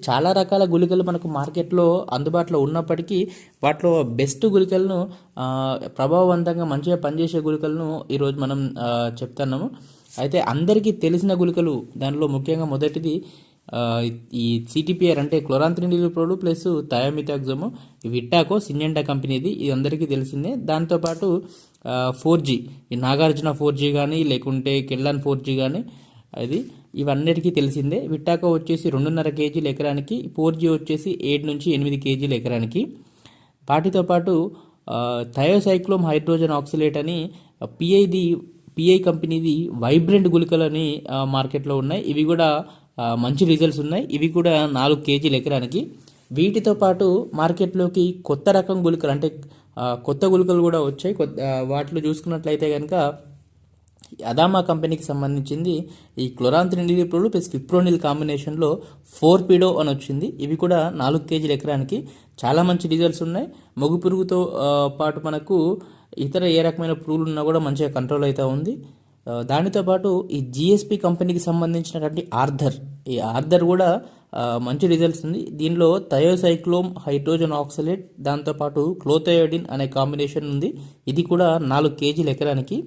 చాలా రకాల గుళికలు మనకు మార్కెట్లో అందుబాటులో ఉన్నప్పటికీ వాటిలో బెస్ట్ గుళికలను ప్రభావవంతంగా మంచిగా పనిచేసే గుళికలను ఈరోజు మనం చెప్తున్నాము. అయితే అందరికీ తెలిసిన గుళికలు దానిలో ముఖ్యంగా మొదటిది ఆ, ఈ సిటిపిఆర్ అంటే క్లోరాంత్రినిలిప్రోల్ ప్లస్ థయామిథాక్సమ్, విట్టాకో సింజెంటా కంపెనీది, ఇది అందరికీ తెలిసిందే. దాంతోపాటు 4G, ఈ నాగార్జున 4G కానీ లేకుంటే కిల్లాన్ 4G కానీ అది ఇవన్నిటికీ తెలిసిందే. విట్టాకో వచ్చేసి 2.5 కేజీలు ఎకరానికి, 4G వచ్చేసి 7 నుంచి 8 కేజీలు ఎకరానికి. వాటితో పాటు థయోసైక్లోమ్ హైడ్రోజన్ ఆక్సిలేట్ అని పిఐ కంపెనీది వైబ్రెంట్ గుళికలని మార్కెట్లో ఉన్నాయి. ఇవి కూడా మంచి రిజల్ట్స్ ఉన్నాయి. ఇవి కూడా 4 కేజీల ఎకరానికి. వీటితో పాటు మార్కెట్లోకి కొత్త రకం గుళికలు అంటే కొత్త గుళికలు కూడా వచ్చాయి. వాటిలో చూసుకున్నట్లయితే కనుక అదామా కంపెనీకి సంబంధించింది ఈ క్లోరాంత్రినిలిప్రోల్ ప్లస్ ఫిప్రోనిల్ కాంబినేషన్లో 4పిడో అని వచ్చింది. ఇవి కూడా 4 కేజీల ఎకరానికి. చాలా మంచి రిజల్ట్స్ ఉన్నాయి. మొగు పురుగుతో పాటు మనకు ఇతర ఏ రకమైన పురుగులు ఉన్నా కూడా మంచిగా కంట్రోల్ అవుతూ ఉంది. దానితో పాటు ఈ జిఎస్పి కంపెనీకి సంబంధించినటువంటి ఈ ఆర్థర్ కూడా మంచి రిజల్ట్స్ ఉంది. దీనిలో థయోసైక్లోమ్ హైడ్రోజన్ ఆక్సలేట్ దాంతోపాటు క్లోథయోడిన్ అనే కాంబినేషన్ ఉంది. ఇది కూడా 4 కేజీల ఎకరానికి.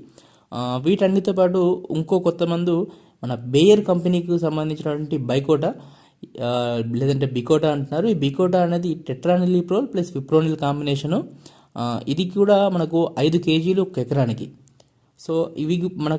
వీటన్నిటితో పాటు ఇంకో కొత్త మందు మన బేయర్ కంపెనీకి సంబంధించినటువంటి బైకోటా లేదంటే బికోటా అంటున్నారు. ఈ బికోటా అనేది టెట్రానిలిప్రోల్ ప్లస్ ఫిప్రోనిల్ కాంబినేషను. ఇది కూడా మనకు 5 కేజీలు ఒక ఎకరానికి. సో ఇవి మన